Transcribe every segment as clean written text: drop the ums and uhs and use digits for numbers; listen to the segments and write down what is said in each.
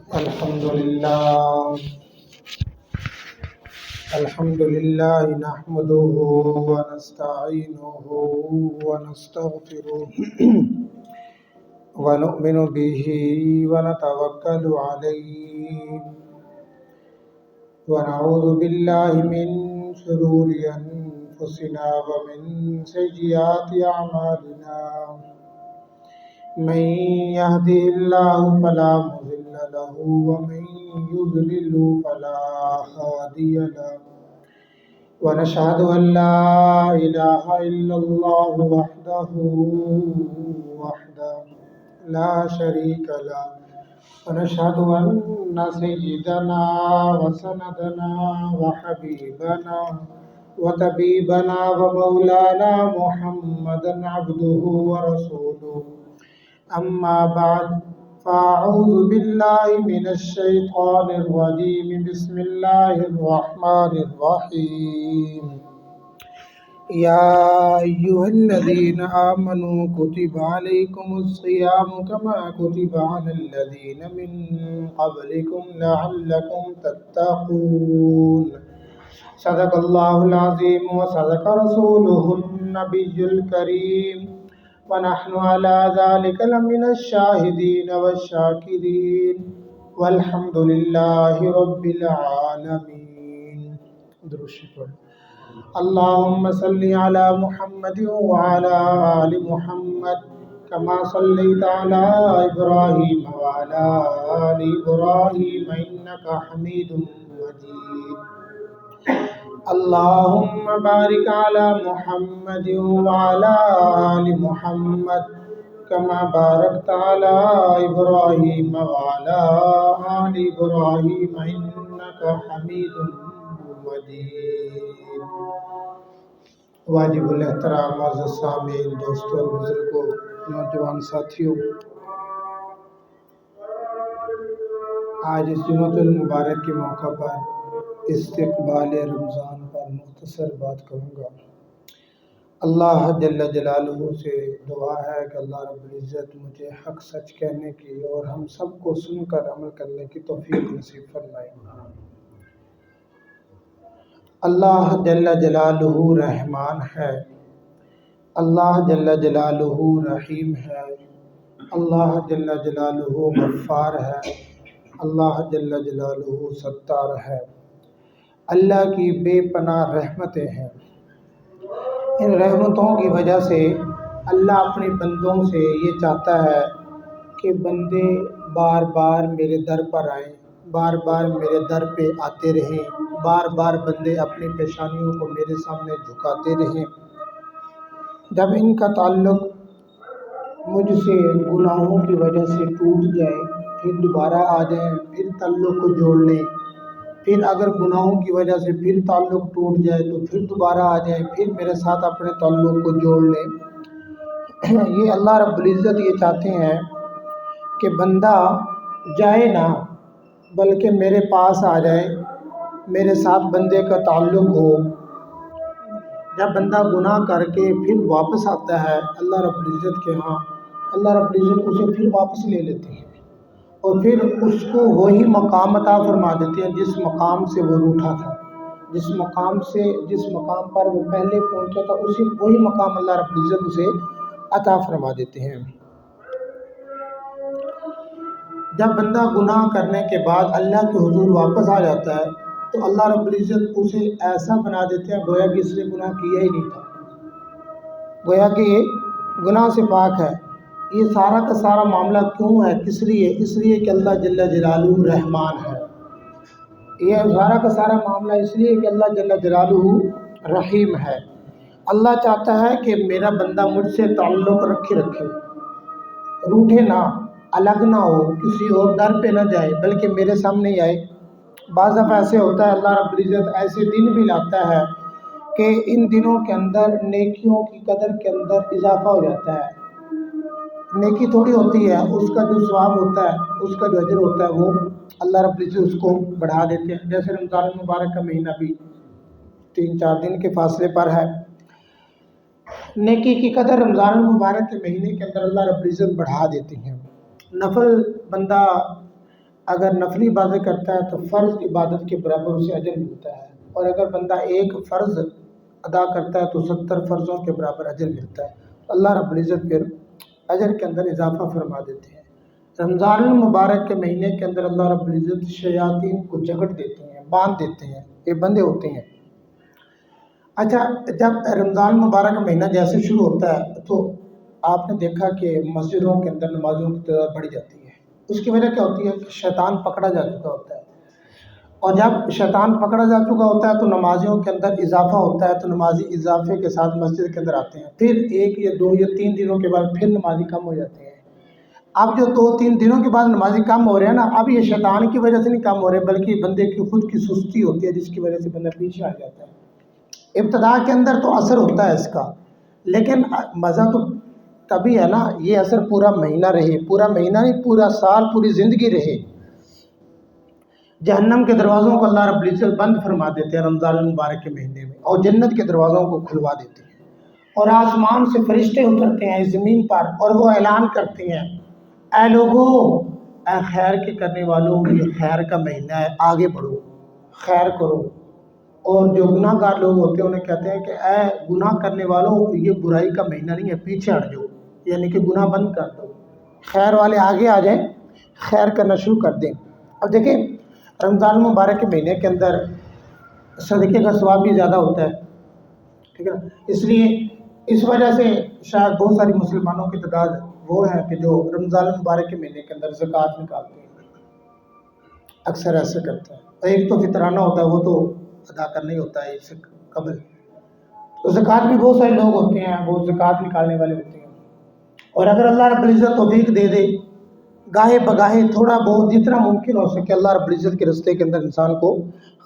الحمد لله نحمده ونستعينه ونستغفره ونؤمن به ونتوكل عليه ونعوذ بالله من شرور أنفسنا ومن سيئات أعمالنا من يهده الله فلا مضل له ومن يضلل فلا هادي له ونشهد أن لا إله إلا الله وحده لا شريك له ونشهد أن سيدنا وسندنا وحبيبنا وطبيبنا ومولانا محمدا عبده ورسوله أما بعد فأعوذ بالله من الشيطان الرجيم بسم الله الرحمن الرحيم يا أيها الذين آمنوا كتب عليكم الصيام كما كتب على الذين من قبلكم لعلكم تتقون صدق الله العظيم وصدق رسوله النبي الكريم ونحن على ذلك لمن الشاهدين والشاكرين والحمد لله رب العالمين. درود شریف اللهم صل على محمد وعلى آل محمد كما صليت على إبراهيم وعلى آل إبراهيم إنك حميد مجيد. اللهم بارك على محمد وعلى آل محمد كما باركت على إبراهيم وعلى آل إبراهيم إنك حميد مجيد. واجب الاحترام معزز سامعین، دوستوں اور بزرگوں، نوجوان ساتھیوں، آج اس جمعۃ المبارک کے موقع پر استقبال رمضان پر مختصر بات کروں گا. اللہ جل جلالہ سے دعا ہے کہ اللہ رب العزت مجھے حق سچ کہنے کی اور ہم سب کو سن کر عمل کرنے کی توفیق نصیب فرمائے. اللہ جل جلالہ رحمان ہے، اللہ جل جلالہ رحیم ہے، اللہ جل جلالہ غفار ہے، اللہ جل جلالہ ستار ہے. اللہ کی بے پناہ رحمتیں ہیں. ان رحمتوں کی وجہ سے اللہ اپنے بندوں سے یہ چاہتا ہے کہ بندے بار بار میرے در پر آئیں، بار بار میرے در پہ آتے رہیں، بار بار بندے اپنی پیشانیوں کو میرے سامنے جھکاتے رہیں. جب ان کا تعلق مجھ سے گناہوں کی وجہ سے ٹوٹ جائے، پھر دوبارہ آ جائیں، پھر تعلق کو جوڑ لیں، پھر اگر گناہوں کی وجہ سے پھر تعلق ٹوٹ جائے تو پھر دوبارہ آ جائیں، پھر میرے ساتھ اپنے تعلق کو جوڑ لیں. یہ اللہ رب العزت یہ چاہتے ہیں کہ بندہ جائے نہ بلکہ میرے پاس آ جائے، میرے ساتھ بندے کا تعلق ہو. جب بندہ گناہ کر کے پھر واپس آتا ہے اللہ رب العزت کے ہاں، اللہ رب العزت اسے پھر واپس لے لیتے ہیں اور پھر اس کو وہی مقام عطا فرما دیتے ہیں جس مقام سے وہ روٹھا تھا، جس مقام پر وہ پہلے پہنچا تھا، وہی مقام اللہ رب العزت اسے عطا فرما دیتے ہیں. جب بندہ گناہ کرنے کے بعد اللہ کے حضور واپس آ جاتا ہے تو اللہ رب العزت اسے ایسا بنا دیتے ہیں گویا کہ اس نے گناہ کیا ہی نہیں تھا، گویا کہ یہ گناہ سے پاک ہے. یہ سارا کا سارا معاملہ کیوں ہے؟ کس لیے؟ اس لیے کہ اللہ جل جلالہ رحمان ہے. یہ سارا کا سارا معاملہ اس لیے کہ اللہ جل جلالہ رحیم ہے. اللہ چاہتا ہے کہ میرا بندہ مجھ سے تعلق رکھے، روٹھے نہ، الگ نہ ہو، کسی اور در پہ نہ جائے بلکہ میرے سامنے ہی آئے. بعض دفعہ ایسے ہوتا ہے اللہ رب العزت ایسے دن بھی لاتا ہے کہ ان دنوں کے اندر نیکیوں کی قدر کے اندر اضافہ ہو جاتا ہے. نیکی تھوڑی ہوتی ہے، اس کا جو ثواب ہوتا ہے، اس کا جو اجر ہوتا ہے وہ اللہ رب العزت اس کو بڑھا دیتے ہیں. جیسے رمضان المبارک کا مہینہ بھی 3-4 دن کے فاصلے پر ہے. نیکی کی قدر رمضان المبارک کے مہینے کے اندر اللہ رب العزت بڑھا دیتے ہیں. نفل بندہ اگر نفلی عبادت کرتا ہے تو فرض عبادت کے برابر اسے اجر ملتا ہے، اور اگر بندہ ایک فرض ادا کرتا ہے تو 70 فرضوں کے برابر اجر ملتا ہے۔ اللہ رب العزت پھر اجر کے اندر اضافہ فرما دیتے ہیں۔ رمضان المبارک کے مہینے کے اندر اللہ رب العزت شیاطین کو جکڑ دیتے ہیں، باندھ دیتے ہیں، یہ بندے ہوتے ہیں۔ اچھا، جب رمضان المبارک کا مہینہ جیسے شروع ہوتا ہے تو آپ نے دیکھا کہ مسجدوں کے اندر نمازوں کی تعداد بڑھ جاتی ہے۔ اس کی وجہ کیا ہوتی ہے کہ شیطان پکڑا جا چکا ہوتا ہے، اور جب شیطان پکڑا جا چکا ہوتا ہے تو نمازیوں کے اندر اضافہ ہوتا ہے، تو نمازی اضافے کے ساتھ مسجد کے اندر آتے ہیں، پھر 1 یا 2 یا 3 دنوں کے بعد پھر نمازی کم ہو جاتے ہیں۔ اب جو 2-3 دنوں کے بعد نمازی کم ہو رہے ہیں نا، اب یہ شیطان کی وجہ سے نہیں کم ہو رہے، بلکہ بندے کی خود کی سستی ہوتی ہے جس کی وجہ سے بندہ پیچھے آ جاتا ہے۔ ابتدا کے اندر تو اثر ہوتا ہے اس کا، لیکن مزہ تو تبھی ہے نا، یہ اثر پورا مہینہ رہے، پورا مہینہ نہیں، پورا سال، پوری زندگی رہے۔ جہنم کے دروازوں کو اللہ رب العزت بند فرما دیتے ہیں رمضان المبارک کے مہینے میں، اور جنت کے دروازوں کو کھلوا دیتے ہیں، اور آسمان سے فرشتے اترتے ہیں زمین پر، اور وہ اعلان کرتے ہیں، اے لوگو، اے خیر کے کرنے والوں، یہ خیر کا مہینہ ہے، آگے بڑھو، خیر کرو۔ اور جو گناہ گار لوگ ہوتے ہیں انہیں کہتے ہیں کہ اے گناہ کرنے والوں، یہ برائی کا مہینہ نہیں ہے، پیچھے ہٹ جاؤ، یعنی کہ گناہ بند کر دو، خیر والے آگے آ جائیں، خیر کرنا شروع کر دیں۔ اب دیکھیں، رمضان المبارک کے مہینے کے اندر صدقے کا ثواب بھی زیادہ ہوتا ہے، ٹھیک ہے نا؟ اس لیے اس وجہ سے شاید بہت ساری مسلمانوں کی تعداد وہ ہے کہ جو رمضان المبارک کے مہینے کے اندر زکوٰۃ نکالتے ہیں، اکثر ایسے کرتے ہیں۔ اور ایک تو فطرانہ ہوتا ہے، وہ تو ادا کرنا ہی ہوتا ہے اس سے قبل، تو زکوٰۃ بھی بہت سارے لوگ ہوتے ہیں وہ زکوٰۃ نکالنے والے ہوتے ہیں، اور اگر اللہ رب العزت توفیق دے دے، گاہے بگاہے تھوڑا بہت جتنا ممکن ہو سکے اللہ رب العزت کے رستے کے اندر انسان کو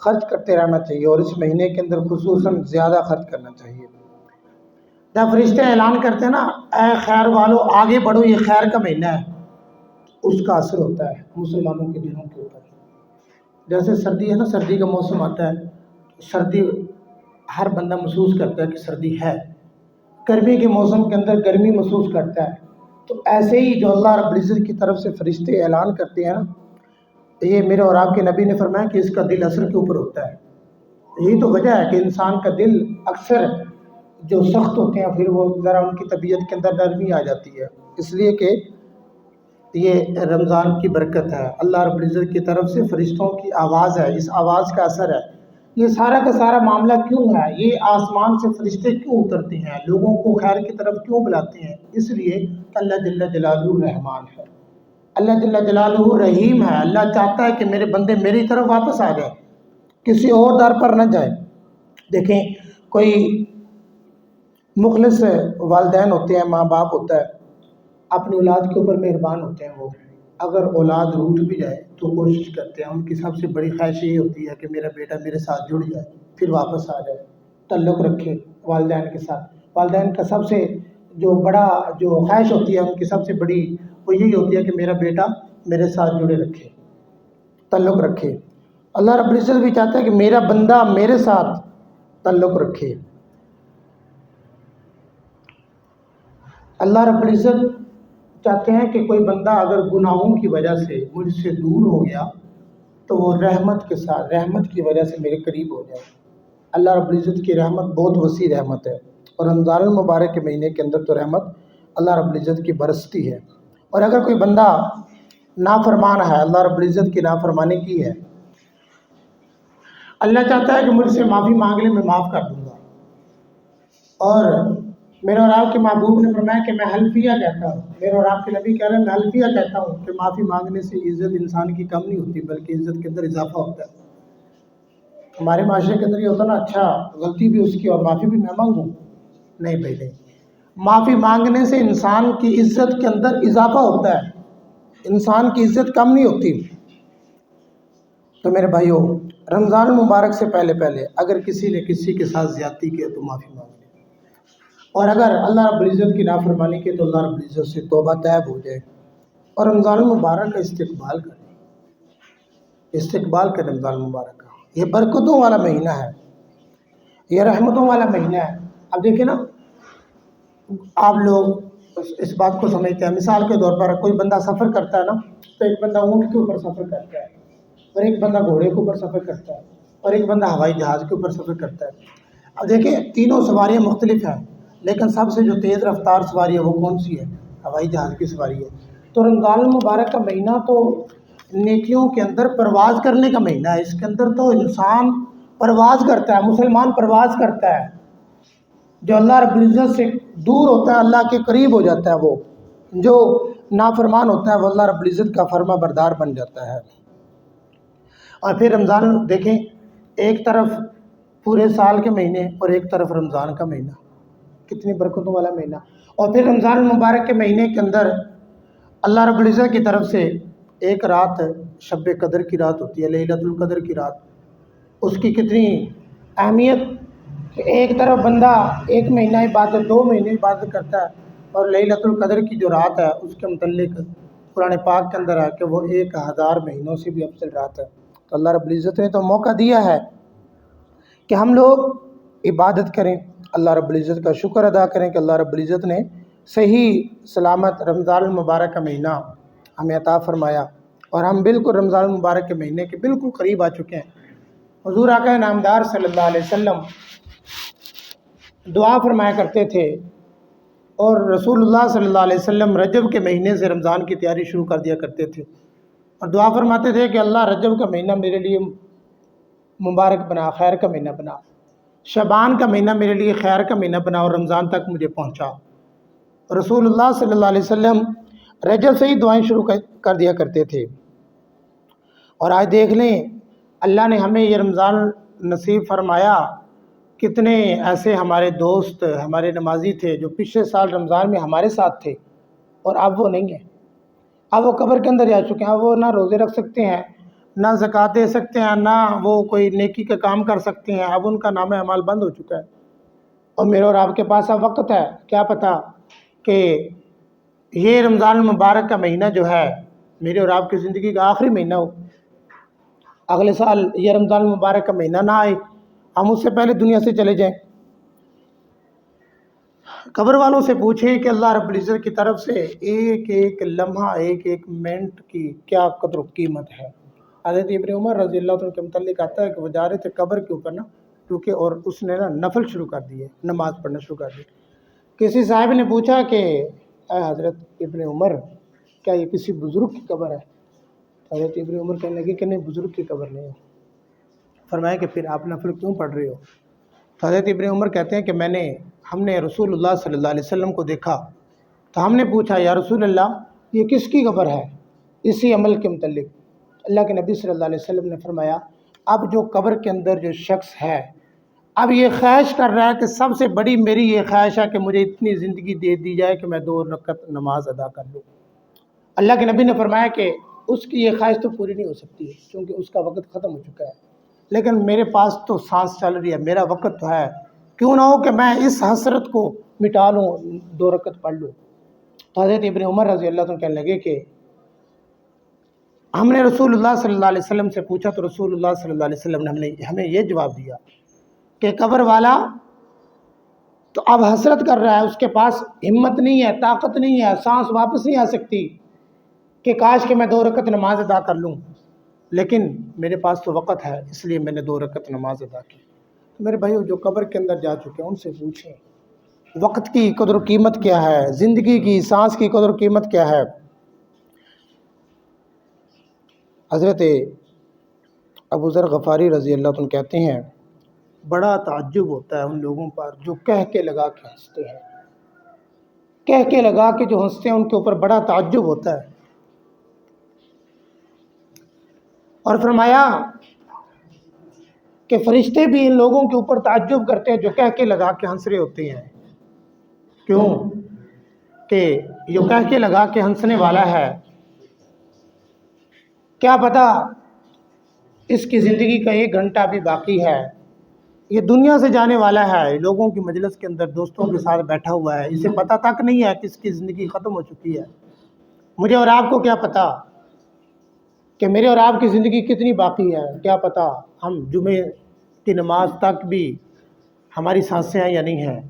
خرچ کرتے رہنا چاہیے، اور اس مہینے کے اندر خصوصاً زیادہ خرچ کرنا چاہیے۔ جب فرشتے اعلان کرتے ہیں نا، اے خیر والو آگے بڑھو، یہ خیر کا مہینہ ہے، اس کا اثر ہوتا ہے مسلمانوں کے دلوں کے اوپر۔ جیسے سردی ہے نا، سردی کا موسم آتا ہے، سردی ہر بندہ محسوس کرتا ہے کہ سردی ہے، گرمی کے موسم کے اندر گرمی محسوس کرتا ہے، تو ایسے ہی جو اللہ رب العزت کی طرف سے فرشتے اعلان کرتے ہیں نا، یہ میرے اور آپ کے نبی نے فرمایا کہ اس کا دل اثر کے اوپر ہوتا ہے۔ یہی تو وجہ ہے کہ انسان کا دل اکثر جو سخت ہوتے ہیں پھر وہ ذرا ان کی طبیعت کے اندر نرمی آ جاتی ہے، اس لیے کہ یہ رمضان کی برکت ہے، اللہ رب العزت کی طرف سے فرشتوں کی آواز ہے، اس آواز کا اثر ہے۔ یہ سارا کا سارا معاملہ کیوں ہے؟ یہ آسمان سے فرشتے کیوں اترتے ہیں، لوگوں کو خیر کی طرف کیوں بلاتے ہیں؟ اس لیے کہ اللہ جل جلالہ رحمان ہے، اللہ جل جلالہ رحیم ہے، اللہ چاہتا ہے کہ میرے بندے میری طرف واپس آ جائیں، کسی اور در پر نہ جائیں۔ دیکھیں، کوئی مخلص والدین ہوتے ہیں، ماں باپ ہوتا ہے، اپنی اولاد کے اوپر مہربان ہوتے ہیں، وہ اگر اولاد روٹھ بھی جائے تو کوشش کرتے ہیں، ان کی سب سے بڑی خواہش یہ ہوتی ہے کہ میرا بیٹا میرے ساتھ جڑ جائے، پھر واپس آ جائے، تعلق رکھے والدین کے ساتھ۔ والدین کا سب سے جو بڑا جو خواہش ہوتی ہے ان کی سب سے بڑی وہ یہی ہوتی ہے کہ میرا بیٹا میرے ساتھ جڑے رکھے، تعلق رکھے۔ اللہ رب العزت بھی چاہتا ہے کہ میرا بندہ میرے ساتھ تعلق رکھے۔ اللہ رب العزت چاہتے ہیں کہ کوئی بندہ اگر گناہوں کی وجہ سے مجھ سے دور ہو گیا تو وہ رحمت کے ساتھ، رحمت کی وجہ سے میرے قریب ہو جائے۔ اللہ رب العزت کی رحمت بہت وسیع رحمت ہے، اور رمضان المبارک کے مہینے کے اندر تو رحمت اللہ رب العزت کی برستی ہے۔ اور اگر کوئی بندہ نافرمان ہے، اللہ رب العزت کی نافرمانی کی ہے، اللہ چاہتا ہے کہ مجھ سے معافی مانگ لے، میں معاف کر دوں گا۔ اور میرے اور آپ کے محبوب نے فرمایا کہ میں حلفیہ کہتا ہوں، میرے اور آپ کے نبی کہہ رہے ہیں میں حلفیہ کہتا ہوں کہ معافی مانگنے سے عزت انسان کی کم نہیں ہوتی بلکہ عزت کے اندر اضافہ ہوتا ہے۔ ہمارے معاشرے کے اندر یہ ہوتا نا، اچھا غلطی بھی اس کی اور معافی بھی میں مانگوں، نہیں بھائی نہیں، معافی مانگنے سے انسان کی عزت کے اندر اضافہ ہوتا ہے، انسان کی عزت کم نہیں ہوتی۔ تو میرے بھائیوں، رمضان المبارک سے پہلے اگر کسی نے کسی کے ساتھ زیادتی کی تو معافی مانگ لے، اور اگر اللہ رب العزت کی نافرمانی کی تو اللہ رب العزت سے توبہ طیب ہو جائے، اور رمضان المبارک کا استقبال کریں رمضان المبارک کا۔ یہ برکتوں والا مہینہ ہے، یہ رحمتوں والا مہینہ ہے۔ اب دیکھیں نا، آپ لوگ اس بات کو سمجھتے ہیں۔ مثال کے طور پر کوئی بندہ سفر کرتا ہے نا، تو ایک بندہ اونٹ کے اوپر سفر کرتا ہے، اور ایک بندہ گھوڑے کے اوپر سفر کرتا ہے، اور ایک بندہ ہوائی جہاز کے اوپر سفر کرتا ہے۔ اب دیکھیں تینوں سواریاں مختلف ہیں، لیکن سب سے جو تیز رفتار سواری ہے وہ کون سی ہے؟ ہوائی جہاز کی سواری ہے۔ تو رمضان المبارک کا مہینہ تو نیکیوں کے اندر پرواز کرنے کا مہینہ ہے۔ اس کے اندر تو انسان پرواز کرتا ہے، مسلمان پرواز کرتا ہے۔ جو اللہ رب العزت سے دور ہوتا ہے اللہ کے قریب ہو جاتا ہے، وہ جو نافرمان ہوتا ہے وہ اللہ رب العزت کا فرما بردار بن جاتا ہے۔ اور پھر رمضان دیکھیں، ایک طرف پورے سال کے مہینے اور ایک طرف رمضان کا مہینہ، کتنی برکتوں والا مہینہ۔ اور پھر رمضان المبارک کے مہینے کے اندر اللہ رب العزت کی طرف سے ایک رات شب قدر کی رات ہوتی ہے، لیلۃ القدر کی رات۔ اس کی کتنی اہمیت کہ ایک طرف بندہ ایک مہینہ عبادت، 2 مہینے عبادت کرتا ہے، اور لیلۃ القدر کی جو رات ہے اس کے متعلق قرآن پاک کے اندر ہے کہ وہ 1000 مہینوں سے بھی افضل رات ہے۔ تو اللہ رب العزت نے تو موقع دیا ہے کہ ہم لوگ عبادت کریں، اللہ رب العزت کا شکر ادا کریں کہ اللہ رب العزت نے صحیح سلامت رمضان المبارک کا مہینہ ہمیں عطا فرمایا، اور ہم بالکل رمضان المبارک کے مہینے کے بالکل قریب آ چکے ہیں۔ حضور آقا نامدار صلی اللہ علیہ وسلم دعا فرمایا کرتے تھے، اور رسول اللہ صلی اللہ علیہ وسلم رجب کے مہینے سے رمضان کی تیاری شروع کر دیا کرتے تھے، اور دعا فرماتے تھے کہ اللہ رجب کا مہینہ میرے لیے مبارک بنا، خیر کا مہینہ بنا، شعبان کا مہینہ میرے لیے خیر کا مہینہ بنا، اور رمضان تک مجھے پہنچا۔ رسول اللہ صلی اللہ علیہ وسلم رجب سے ہی دعائیں شروع کر دیا کرتے تھے۔ اور آج دیکھ لیں اللہ نے ہمیں یہ رمضان نصیب فرمایا۔ کتنے ایسے ہمارے دوست، ہمارے نمازی تھے جو پچھلے سال رمضان میں ہمارے ساتھ تھے، اور اب وہ نہیں ہیں، اب وہ قبر کے اندر جا چکے ہیں۔ اب وہ نہ روزے رکھ سکتے ہیں، نہ زکوٰۃ دے سکتے ہیں، نہ وہ کوئی نیکی کا کام کر سکتے ہیں۔ اب ان کا نام اعمال بند ہو چکا ہے، اور میرے اور آپ کے پاس اب وقت ہے، کیا پتہ کہ یہ رمضان المبارک کا مہینہ جو ہے میرے اور آپ کی زندگی کا آخری مہینہ ہو، اگلے سال یہ رمضان المبارک کا مہینہ نہ آئے، ہم اس سے پہلے دنیا سے چلے جائیں۔ قبر والوں سے پوچھیں کہ اللہ رب العزت کی طرف سے ایک ایک لمحہ، ایک ایک منٹ کی کیا قدر و قیمت ہے۔ حضرت ابن عمر رضی اللہ عنہ کے متعلق آتا ہے کہ وہ جا رہے تھے قبر کے اوپر نا، کیونکہ اور اس نے نا نفل شروع کر دیے، نماز پڑھنا شروع کر دی۔ کسی صاحب نے پوچھا کہ اے حضرت ابن عمر، کیا یہ کسی بزرگ کی قبر ہے؟ حضرت ابن عمر کہنے لگے کہ نہیں، بزرگ کی قبر نہیں ہے۔ فرمایا کہ پھر آپ نفل کیوں پڑھ رہے ہو؟ تو حضرت ابن عمر کہتے ہیں کہ ہم نے رسول اللہ صلی اللہ علیہ وسلم کو دیکھا، تو ہم نے پوچھا یا رسول اللہ یہ کس کی قبر ہے؟ اسی عمل کے متعلق اللہ کے نبی صلی اللہ علیہ وسلم نے فرمایا اب جو قبر کے اندر جو شخص ہے اب یہ خواہش کر رہا ہے کہ سب سے بڑی میری یہ خواہش ہے کہ مجھے اتنی زندگی دے دی جائے کہ میں 2 رکعت نماز ادا کر لوں۔ اللہ کے نبی نے فرمایا کہ اس کی یہ خواہش تو پوری نہیں ہو سکتی ہے، کیونکہ اس کا وقت ختم ہو چکا ہے، لیکن میرے پاس تو سانس چل رہی ہے، میرا وقت تو ہے، کیوں نہ ہو کہ میں اس حسرت کو مٹا لوں، 2 رکعت پڑھ لوں۔ تو حضرت ابن عمر رضی اللہ عنہ کہنے لگے کہ ہم نے رسول اللہ صلی اللہ علیہ وسلم سے پوچھا، تو رسول اللہ صلی اللہ علیہ وسلم نے ہمیں یہ جواب دیا کہ قبر والا تو اب حسرت کر رہا ہے، اس کے پاس ہمت نہیں ہے، طاقت نہیں ہے، سانس واپس نہیں آ سکتی کہ کاش کہ میں 2 رکعت نماز ادا کر لوں، لیکن میرے پاس تو وقت ہے، اس لیے میں نے 2 رکعت نماز ادا کی۔ میرے بھائیو جو قبر کے اندر جا چکے ہیں ان سے پوچھیں وقت کی قدر و قیمت کیا ہے، زندگی کی سانس کی قدر و قیمت کیا ہے۔ حضرت ابو ذر غفاری رضی اللہ عنہ کہتے ہیں بڑا تعجب ہوتا ہے ان لوگوں پر جو کہہ کے لگا کے ہنستے ہیں، کہہ کے لگا کے جو ہنستے ہیں ان کے اوپر بڑا تعجب ہوتا ہے۔ اور فرمایا کہ فرشتے بھی ان لوگوں کے اوپر تعجب کرتے ہیں جو کہہ کے لگا کے ہنس رہے ہوتے ہیں۔ کیوں کہ یہ کہہ کے لگا کے ہنسنے والا ہے، کیا پتہ اس کی زندگی کا 1 گھنٹہ بھی باقی ہے، یہ دنیا سے جانے والا ہے، لوگوں کی مجلس کے اندر دوستوں کے ساتھ بیٹھا ہوا ہے، اسے پتہ تک نہیں ہے کہ اس کی زندگی ختم ہو چکی ہے۔ مجھے اور آپ کو کیا پتہ کہ میرے اور آپ کی زندگی کتنی باقی ہے، کیا پتہ ہم جمعے کی نماز تک بھی ہماری سانسیں ہیں یا نہیں ہیں۔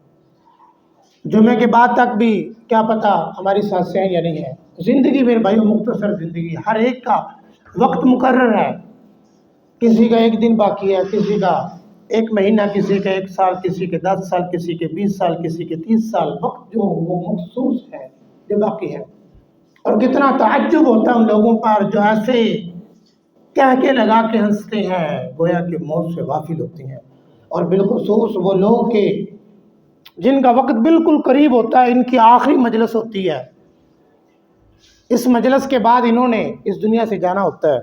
جمعے کے بعد تک بھی کیا پتہ ہماری سانسیں ہیں یا نہیں ہیں۔ زندگی میرے بھائیوں مختصر زندگی، ہر ایک کا وقت مقرر ہے، کسی کا ایک دن باقی ہے، کسی کا ایک مہینہ، کسی کا 1 سال، کسی کے 10 سال، کسی کے 20 سال، کسی کے 30 سال، وقت جو وہ مخصوص ہے جو باقی ہے۔ اور کتنا تعجب ہوتا ہے ان لوگوں پر جو ایسے کہہ کے لگا کے ہنستے ہیں گویا کہ موت سے غافل ہوتے ہیں، اور بالخصوص وہ لوگ کہ جن کا وقت بالکل قریب ہوتا ہے، ان کی آخری مجلس ہوتی ہے، اس مجلس کے بعد انہوں نے اس دنیا سے جانا ہوتا ہے،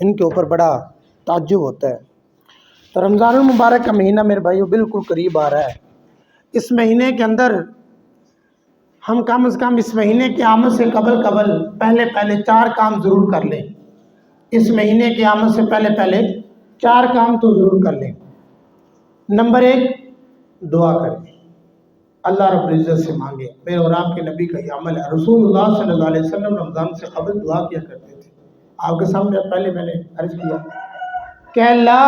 ان کے اوپر بڑا تعجب ہوتا ہے۔ تو رمضان المبارک کا مہینہ میرے بھائیوں بالکل قریب آ رہا ہے۔ اس مہینے کے اندر ہم کم از کم اس مہینے کی آمد سے قبل پہلے 4 کام ضرور کر لیں۔ اس مہینے کی آمد سے پہلے 4 کام تو ضرور کر لیں۔ نمبر 1، دعا کریں، اللہ رب العزت سے مانگیں۔ میرے اور آپ کے نبی کا یہ عمل ہے، رسول اللہ صلی اللہ علیہ وسلم رمضان سے قبل دعا کیا کرتے تھے۔ آپ کے سامنے پہلے میں نے عرض کیا کہ اللہ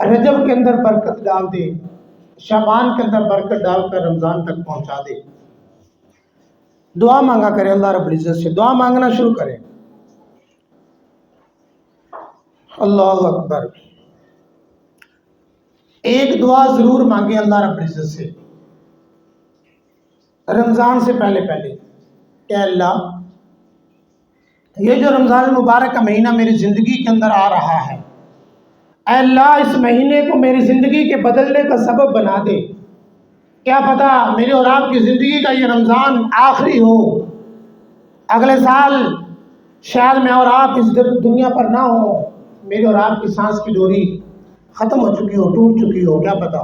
رجب کے اندر برکت ڈال دے، شعبان کے اندر برکت ڈال کر رمضان تک پہنچا دے۔ دعا مانگا کریں اللہ رب العزت سے، دعا مانگنا شروع کریں۔ اللہ اکبر۔ ایک دعا ضرور مانگیں اللہ رب العزت سے رمضان سے پہلے کہ اللہ یہ جو رمضان المبارک کا مہینہ میری زندگی کے اندر آ رہا ہے، اے اللہ اس مہینے کو میری زندگی کے بدلنے کا سبب بنا دے۔ کیا پتہ میرے اور آپ کی زندگی کا یہ رمضان آخری ہو، اگلے سال شاید میں اور آپ اس دنیا پر نہ ہو، میرے اور آپ کی سانس کی ڈوری ختم ہو چکی ہو، ٹوٹ چکی ہو، کیا پتہ۔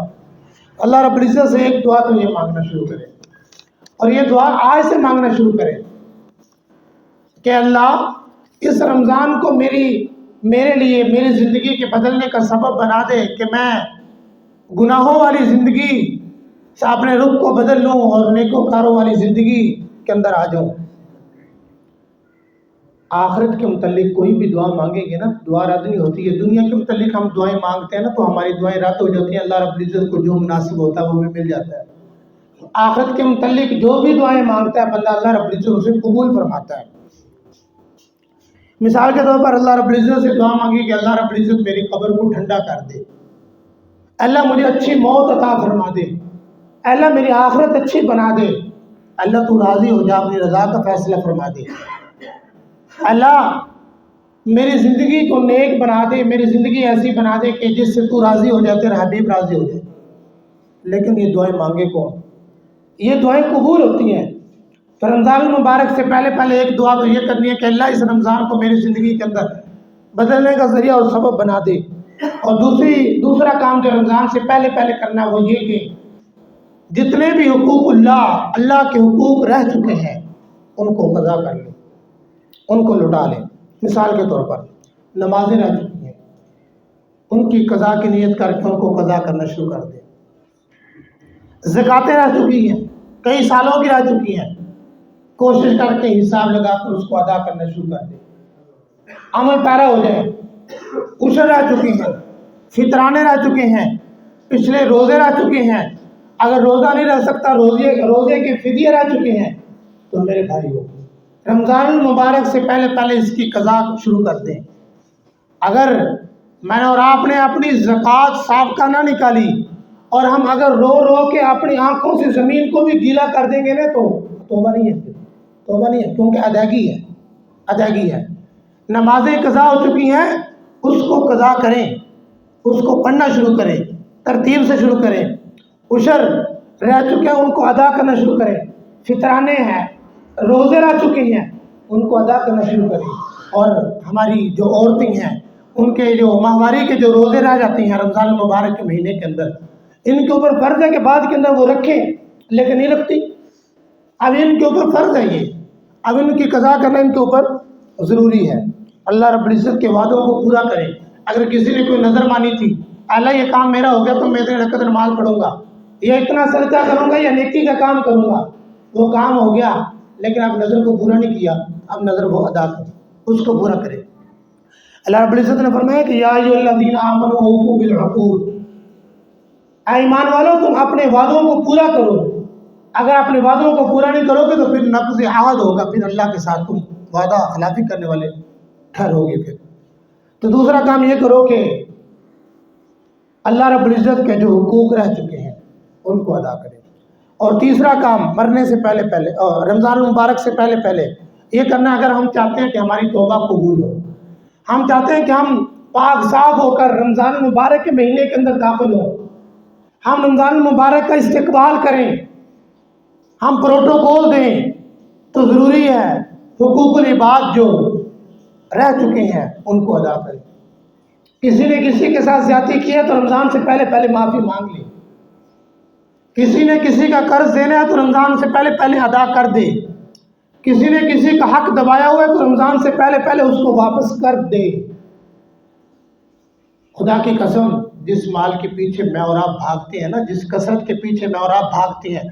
اللہ رب العزت سے ایک دعا تو یہ مانگنا شروع کرے، اور یہ دعا آج سے مانگنا شروع کرے کہ اللہ اس رمضان کو میرے لیے میری زندگی کے بدلنے کا سبب بنا دے کہ میں گناہوں والی زندگی سے اپنے رخ کو بدل لوں اور نیکوکاروں والی زندگی کے اندر آ جاؤں۔ آخرت کے متعلق کوئی بھی دعا مانگیں گے نا، دعا رد نہیں ہوتی ہے۔ دنیا کے متعلق ہم دعائیں مانگتے ہیں نا تو ہماری دعائیں رد ہو جاتی ہیں، اللہ رب العزت کو جو مناسب ہوتا ہے وہ ہمیں مل جاتا ہے۔ آخرت کے متعلق جو بھی دعائیں مانگتا ہے بندہ، اللہ رب العزت اسے قبول فرماتا ہے۔ مثال کے طور پر اللہ رب العزت سے دعا مانگی کہ اللہ رب العزت میری قبر کو ٹھنڈا کر دے، اللہ مجھے اچھی موت عطا فرما دے، اللہ میری آخرت اچھی بنا دے، اللہ تو راضی ہو جا، اپنی رضا کا فیصلہ فرما دے، اللہ میری زندگی کو نیک بنا دے، میری زندگی ایسی بنا دے کہ جس سے تو راضی ہو جائے، تیرا حبیب راضی ہو جائے۔ لیکن یہ دعائیں مانگے کون؟ یہ دعائیں قبول ہوتی ہیں۔ تو رمضان المبارک سے پہلے ایک دعا تو یہ کرنی ہے کہ اللہ اس رمضان کو میری زندگی کے اندر بدلنے کا ذریعہ اور سبب بنا دے۔ اور دوسرا کام جو رمضان سے پہلے کرنا ہے وہ یہ کہ جتنے بھی حقوق اللہ کے حقوق رہ چکے ہیں ان کو قضا کر لیں، ان کو لٹا لیں۔ مثال کے طور پر نمازیں رہ چکی ہیں، ان کی قضا کی نیت کر کے ان کو قضا کرنا شروع کر دیں۔ زکاتیں رہ چکی ہیں، کئی سالوں کی رہ چکی ہیں، کوشش کر کے حساب لگا کر اس کو ادا کرنا شروع کر دیں، عمل پیرا ہو جائے۔ عشر رہ چکی ہیں، فطرانے رہ چکے ہیں، پچھلے روزے رہ چکے ہیں، اگر روزہ نہیں رہ سکتا روزے کے فدیے رہ چکے ہیں، تو میرے بھائیو رمضان المبارک سے پہلے اس کی قضا شروع کر دیں۔ اگر میں اور آپ نے اپنی زکوٰۃ سابقہ نہ نکالی اور ہم اگر رو کے اپنی آنکھوں سے زمین کو بھی گیلا کر دیں گے نا تو توبہ نہیں ہے، کیونکہ ادائیگی ہے۔ نمازیں قضا ہو چکی ہیں، اس کو قضا کریں، اس کو پڑھنا شروع کریں، ترتیب سے شروع کریں۔ عشر رہ چکے ہیں، ان کو ادا کرنا شروع کریں۔ فطرانے ہیں، روزے رہ چکے ہیں، ان کو ادا کرنا شروع کریں۔ اور ہماری جو عورتیں ہیں ان کے جو ماہواری کے جو روزے رہ جاتے ہیں رمضان المبارک کے مہینے کے اندر، ان کے اوپر فرض ہے کہ بعد کے اندر وہ رکھیں، لیکن نہیں رکھتی۔ اب ان کے اوپر فرض ہے، اب ان کی قضا کرنا ان کے اوپر ضروری ہے۔ اللہ رب العزت کے وعدوں کو پورا کریں۔ اگر کسی نے کوئی نظر مانی تھی، اللہ یہ کام میرا ہو گیا تو میں 3 رکعت نماز پڑھوں گا، یا اتنا صدقہ کروں گا، یا نیکی کا کام کروں گا، وہ کام ہو گیا لیکن آپ نظر کو پورا نہیں کیا، اب نظر وہ ادا کریں، اس کو پورا کریں۔ اللہ رب العزت نے فرمایا کہ یا ایھا الذین آمنوا اوفوا بالعقود، اے ایمان والو تم اپنے وعدوں کو پورا کرو۔ اگر اپنے وعدوں کو پورا نہیں کرو گے تو پھر نقض عہد ہوگا، پھر اللہ کے ساتھ تم وعدہ خلافی کرنے والے ٹھہرو گے پھر۔ تو دوسرا کام یہ کرو کہ اللہ رب العزت کے جو حقوق رہ چکے ہیں ان کو ادا کریں۔ اور تیسرا کام مرنے سے پہلے پہلے اور رمضان المبارک سے پہلے پہلے یہ کرنا، اگر ہم چاہتے ہیں کہ ہماری توبہ قبول ہو، ہم چاہتے ہیں کہ ہم پاک صاف ہو کر رمضان المبارک کے مہینے کے اندر داخل ہوں، ہم رمضان المبارک کا استقبال کریں، ہم پروٹوکول دیں، تو ضروری ہے حقوق العباد جو رہ چکے ہیں ان کو ادا کریں۔ کسی نے کسی کے ساتھ زیادتی کی ہے تو رمضان سے پہلے پہلے معافی مانگ لے، کسی نے کسی کا قرض دینا ہے تو رمضان سے پہلے پہلے ادا کر دے، کسی نے کسی کا حق دبایا ہوا ہے تو رمضان سے پہلے پہلے اس کو واپس کر دے۔ خدا کی قسم، جس مال کے پیچھے میں اور آپ بھاگتے ہیں نا، جس کثرت کے پیچھے میں اور آپ بھاگتے ہیں،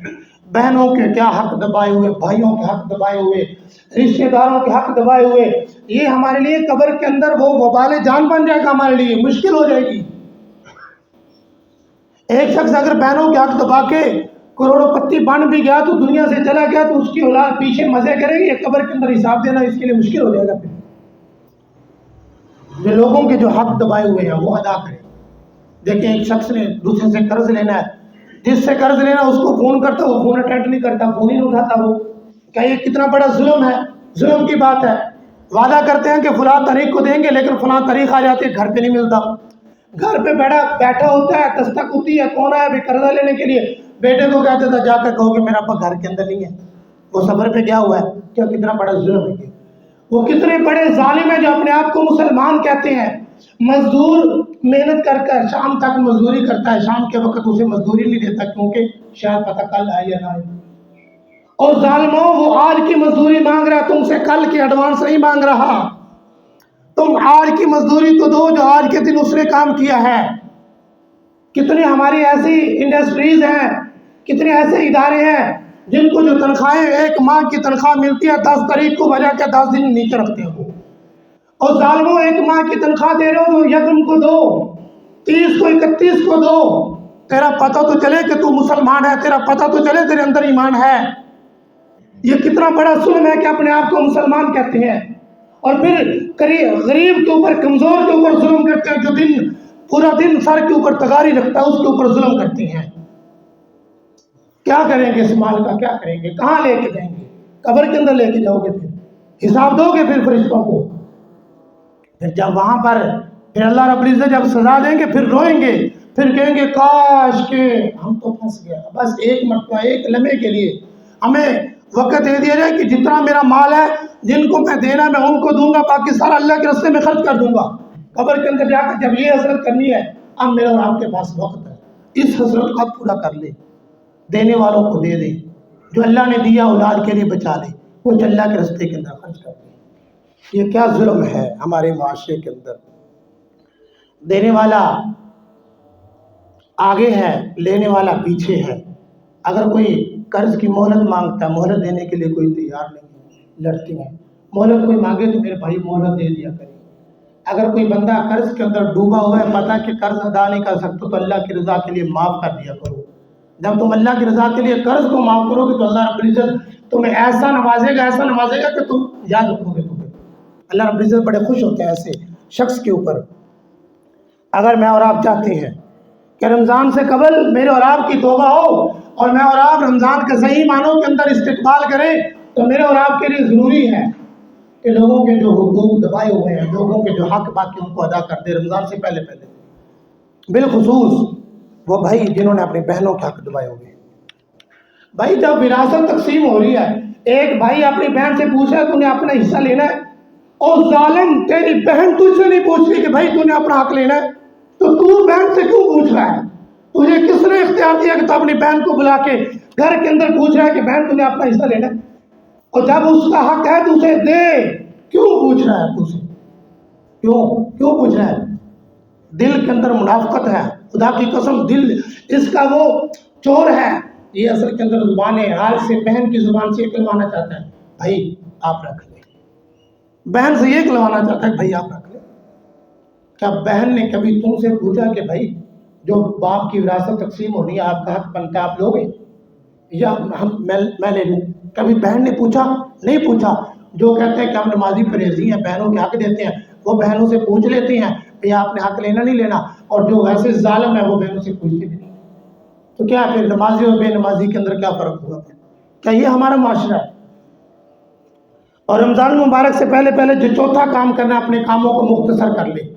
بہنوں کے کیا حق دبائے ہوئے، بھائیوں کے حق دبائے ہوئے، رشتہ داروں کے حق دبائے ہوئے، یہ ہمارے لیے قبر کے اندر وہ وبال جان بن جائے گا، ہمارے لیے مشکل ہو جائے گی۔ ایک شخص اگر بہنوں کے حق دبا کے کروڑوں پتی بن بھی گیا تو دنیا سے چلا گیا تو اس کی اولاد پیچھے مزے کرے گی، یہ قبر کے اندر حساب دینا اس کے لیے مشکل ہو جائے گا۔ جو لوگوں کے جو حق دبائے ہوئے ہیں وہ ادا کریں۔ دیکھیں، ایک شخص نے دوسرے سے قرض لینا ہے، جس سے قرض لینا اس کو فون کرتا، وہ فون اٹینڈ نہیں کرتا، فون ہی نہیں اٹھاتا، وہ کیا یہ کتنا بڑا ظلم ہے؟ ظلم کی بات ہے۔ وعدہ کرتے ہیں کہ فلاں تاریخ کو دیں گے، لیکن فلاں تاریخ آ جاتی ہے، گھر پہ نہیں ملتا، گھر پہ بیٹھا ہوتا ہے، دستک ہوتی ہے، کون آیا ابھی قرضہ لینے کے لیے، بیٹے کو کہتے تھا جا کر کہو کہ میرا ابا گھر کے اندر نہیں ہے، وہ سفر پہ گیا ہوا ہے۔ کیا کتنا بڑا ظلم ہے یہ! وہ کتنے بڑے ظالم ہیں جو اپنے آپ کو مسلمان کہتے ہیں۔ مزدور محنت کر کر شام تک مزدوری کرتا ہے، شام کے وقت اسے مزدوری نہیں دیتا کیونکہ شاید پتہ کل آئے یا نہ آئے۔ اور ظالموں، وہ آج کی مزدوری مانگ رہا ہے، تم سے کل کی ایڈوانس نہیں مانگ رہا۔ تم آج کی مزدوری تو دو جو آج کے دن اس نے کام کیا ہے۔ کتنی ہماری ایسی انڈسٹریز ہیں، کتنے ایسے ادارے ہیں جن کو جو تنخواہیں ایک ماہ کی تنخواہ ملتی ہے 10 تاریخ کو بجا کے 10 دن نیچے رکھتے ہو، اور ظالموں ایک ماہ کی تنخواہ دے رہے ہو تو یکم کو دو، 30 کو 31 کو دو، تیرا پتہ تو چلے کہ تو مسلمان ہے، تیرا پتہ تو چلے تیرے اندر ایمان ہے۔ یہ کتنا بڑا ظلم ہے کہ اپنے آپ کو مسلمان کہتے ہیں اور پھر غریب کے اوپر، کمزور کے اوپر ظلم کرتے ہیں، جو دن پورا دن سر کے اوپر تغاری رکھتا ہے اس کے اوپر ظلم کرتے ہیں۔ کیا کریں گے؟ اس مال کا کیا کریں گے؟ کہاں لے کے جائیں گے؟ قبر کے اندر لے کے جاؤ گے، پھر حساب دو گے پھر فرشتوں کو، پھر جب وہاں پر پھر اللہ رب العزت جب سزا دیں گے پھر روئیں گے، پھر کہیں گے کاش کہ ہم تو پھنس گئے، بس ایک مرتبہ ایک لمحے کے لیے ہمیں وقت دے دیا جائے کہ جتنا میرا مال ہے، جن کو میں دینا میں ان کو دوں گا، باقی سارا اللہ کے راستے میں خرچ کر دوں گا۔ قبر کے اندر جا کر جب یہ حسرت کرنی ہے، اب میرے اور آپ کے پاس وقت ہے، اس حسرت کو پورا کر لے، دینے والوں کو دے دے، جو اللہ نے دیا اولاد کے لیے بچا لے، کچھ اللہ کے راستے کے اندر خرچ کر دے۔ یہ کیا ظلم ہے ہمارے معاشرے کے اندر! دینے والا آگے ہے، لینے والا پیچھے ہے۔ اگر کوئی قرض کی مہلت مانگتا ہے، مہلت دینے کے لیے کوئی تیار نہیں ہے، لڑتے ہیں۔ مہلت کوئی مانگے تو میرے بھائی مہلت دے دیا کرے۔ اگر کوئی بندہ قرض کے اندر ڈوبا ہوا ہے، پتہ کہ قرض ادا نہیں کر سکتا تو اللہ کی رضا کے لیے معاف کر دیا کرو۔ جب تم اللہ کی رضا کے لیے قرض کو معاف کرو گے تو اللہ رب العزت تمہیں ایسا نوازے گا، ایسا نوازے گا کہ تم یاد رکھو گے۔ تمہیں اللہ رب العزت بڑے خوش ہوتے ہیں ایسے شخص کے اوپر۔ اگر میں اور آپ چاہتے ہیں کہ رمضان سے قبل میرے اور آپ کی توبہ ہو اور میں اور آپ رمضان کے صحیح معنوں کے اندر استقبال کریں، تو میرے اور آپ کے لیے ضروری ہے کہ لوگوں کے جو حقوق دبائے ہوئے ہیں، لوگوں کے جو حق باقی ان کو ادا کر دے رمضان سے پہلے پہلے، بالخصوص وہ بھائی جنہوں نے اپنی بہنوں کے حق دبائے ہوئے ہیں۔ بھائی جب وراثت تقسیم ہو رہی ہے، ایک بھائی اپنی بہن سے پوچھ رہا ہے تو نے اپنا حصہ لینا ہے، اور ظالم تیری بہن تجھ سے نہیں پوچھ رہی کہ بھائی تو نے اپنا حق لینا ہے، تو بہن سے کیوں پوچھ رہا ہے؟ تجھے کس نے اختیار دیا کہ تو اپنی بہن کو بلا کے گھر کے اندر پوچھ رہا ہے کہ بہن تو نے اپنا حصہ لینا ہے؟ اور جب اس کا حق ہے تو اسے دے، کیوں پوچھ رہا ہے؟ تجھے کیوں پوچھ رہا ہے؟ دل کے اندر منافقت ہے، خدا کی قسم دل اس کا وہ چور ہے، یہ اصل کے اندر زبان ہے، حال سے بہن کی زبان سے یہ کلوانا چاہتا ہے بھائی آپ رکھ لیں، بہن سے یہ کلوانا چاہتا ہے بھائی آپ رکھ لیں۔ کیا بہن نے کبھی تم سے پوچھا کہ بھائی جو باپ کی وراثت تقسیم ہونی ہے آپ کا حق بنتا ہے آپ لوگے؟ یا میں لے لوں؟ کبھی بہن نے پوچھا؟ نہیں پوچھا۔ جو کہتے ہیں کہ ہم نمازی پرہیزی ہیں، بہنوں کے حق دیتے ہیں، وہ بہنوں سے پوچھ لیتے ہیں کہ آپ نے حق لینا نہیں لینا، اور جو ویسے ظالم ہے وہ بہنوں سے پوچھتے بھی نہیں۔ تو کیا پھر نمازی اور بے نمازی کے اندر کیا فرق ہوا؟ کیا یہ ہمارا معاشرہ ہے؟ اور رمضان مبارک سے پہلے پہلے جو چوتھا کام کرنا ہے، اپنے کاموں کو مختصر کر لیں،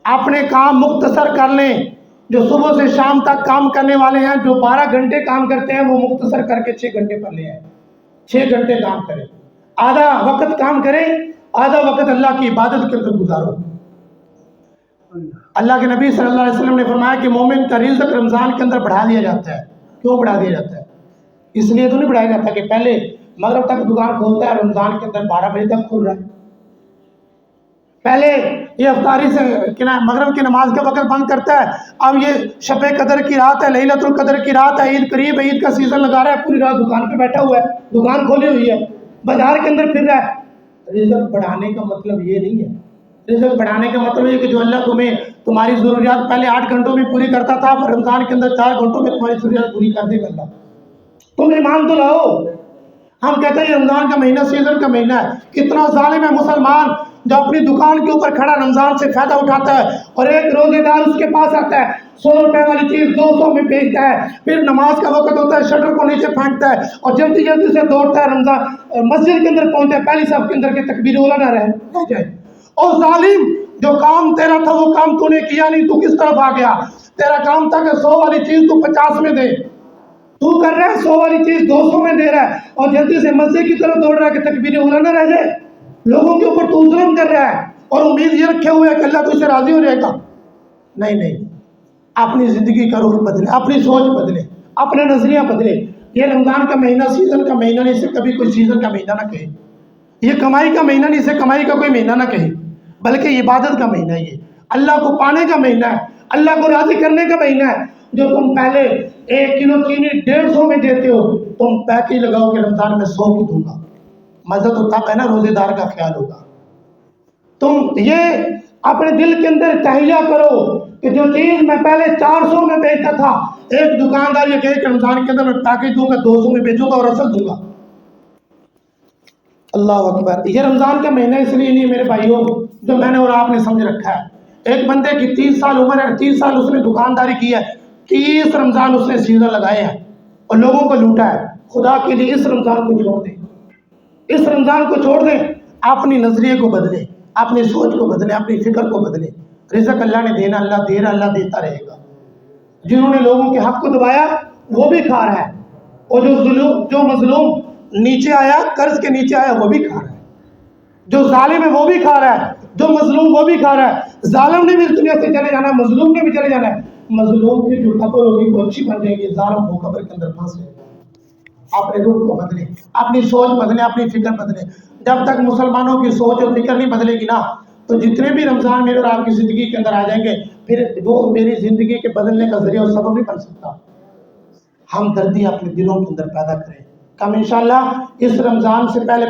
اپنے کام مختصر کر لیں۔ جو صبح سے شام تک کام کرنے والے ہیں، جو 12 گھنٹے کام کرتے ہیں، وہ مختصر کر کے 6 گھنٹے پر لے آئیں۔ 6 گھنٹے کام کریں، آدھا وقت کام کریں، آدھا وقت اللہ کی عبادت کے اندر گزارو۔ اللہ کے نبی صلی اللہ علیہ وسلم نے فرمایا کہ مومن کا رزق رمضان کے اندر بڑھا دیا جاتا ہے۔ کیوں بڑھا دیا جاتا ہے؟ اس لیے تو نہیں بڑھایا جاتا کہ پہلے مغرب تک دکان کھولتا ہے، رمضان کے اندر 12 بجے تک کھل رہا ہے۔ پہلے یہ افطاری سے مغرب کی نماز کے وقت بند کرتا ہے، اب یہ شب قدر کی رات ہے، لیلۃ القدر کی رات ہے، عید قریب ہے، عید کا سیزن لگا رہا ہے، پوری رات دکان پہ بیٹھا ہوا ہے، دکان کھولی ہوئی ہے، بازار کے اندر پھر رہا ہے۔ رزق بڑھانے کا مطلب یہ نہیں ہے۔ رزق بڑھانے کا مطلب یہ کہ جو اللہ تمہاری ضروریات پہلے 8 گھنٹوں میں پوری کرتا تھا، اب رمضان کے اندر 4 گھنٹوں میں تمہاری ضروریات پوری کر دے گا اللہ۔ تم ایمان تو لاؤ۔ ہم کہتے ہیں رمضان کا مہینہ سیزن کا مہینہ ہے۔ کتنا ظالم ہے مسلمان جو اپنی دکان کے اوپر کھڑا رمضان سے فائدہ اٹھاتا ہے، اور ایک روزے دار اس کے پاس آتا ہے، 100 روپے والی چیز 200 میں بیچتا ہے، پھر نماز کا وقت ہوتا ہے، شٹر کو نیچے پھینکتا ہے اور جلدی جلدی سے دوڑتا ہے رمضان مسجد کے اندر پہنچتا ہے، پہلی صف کے اندر کے تکبیر اولا نہ رہ جائے۔ اور ظالم، جو کام تیرا تھا وہ کام تو نے کیا نہیں، تو کس طرف آ گیا؟ تیرا کام تھا کہ 100 والی چیز تو 50 میں دے، تو کر رہا ہے 100 والی چیز 200 میں دے رہا ہے، اور جلدی سے مسجد کی طرف دوڑ رہا ہے کہ تکبیر اولا نہ رہ جائے۔ لوگوں کے اوپر تو ظلم کر رہا ہے اور امید یہ رکھے ہوئے ہے کہ اللہ تو اس سے راضی ہو جائے گا۔ نہیں، اپنی زندگی کا رخ بدلے، اپنی سوچ بدلے، اپنے نظریہ بدلے۔ یہ رمضان کا مہینہ سیزن کا مہینہ نہیں، اسے کبھی کوئی سیزن کا مہینہ نہ کہے۔ یہ کمائی کا مہینہ نہیں، اسے کمائی کا کوئی مہینہ نہ کہے، بلکہ عبادت کا مہینہ ہے۔ یہ اللہ کو پانے کا مہینہ ہے، اللہ کو راضی کرنے کا مہینہ ہے۔ جو تم پہلے 1 کلو چینی 150 میں دیتے ہو، تم پیکج لگاؤ کہ رمضان میں 100 کی دوں گا، مزہ تو تب ہے نا، روزے دار کا خیال ہوگا۔ تم یہ اپنے دل کے اندر تہیہ کرو کہ جو چیز میں پہلے 400 میں بیچتا تھا، ایک دکاندار یہ کہے کہ رمضان کے اندر میں پیکج دوں گا 200 میں بیچوں گا اور اصل دوں گا۔ اللہ اکبر۔ یہ رمضان کا مہینہ اس لیے نہیں میرے بھائیوں، جو میں نے اور آپ نے سمجھ رکھا ہے۔ ایک بندے کی 30 سال عمر ہے، 30 سال اس نے دکانداری کی ہے، 30 رمضان اس نے سیزن لگائے ہیں اور لوگوں کو لوٹا ہے۔ خدا کے لیے اس رمضان کو چھوڑ دیں، اس رمضان کو چھوڑ دیں، اپنی نظریے کو بدلیں، اپنی سوچ کو بدلیں، اپنی فکر کو بدلیں۔ رزق اللہ نے دینا، اللہ دے رہا، اللہ دیتا رہے گا۔ جنہوں نے لوگوں کے حق کو دبایا وہ بھی کھا رہا ہے، اور جو مظلوم نیچے آیا، قرض کے نیچے آیا، وہ بھی کھا رہا ہے۔ جو ظالم ہے وہ بھی کھا رہا ہے، جو مظلوم وہ بھی کھا رہا ہے۔ ظالم نے بھی اس دنیا سے چلے جانا ہے، مظلوم نے بھی چلے جانا ہے۔ مظلوم کی جو قبر ہوگی وہ اچھی بن جائے گی، ظالم وہ قبر کے اندر پھنس جائے گا۔ اپنے روح کو بدلیں، اپنی سوچ بدلیں، اپنی فکر بدلیں۔ جب تک مسلمانوں کی سوچ اور فکر نہیں بدلے گی نا، تو جتنے بھی رمضان میرے اور آپ کی زندگی کے اندر آ جائیں گے، پھر وہ میری زندگی کے بدلنے کا ذریعہ اور سبب نہیں بن سکتا۔ ہم دردی اپنے دلوں کے اندر پیدا کریں۔ کم انشاءاللہ اس رمضان سے پہلے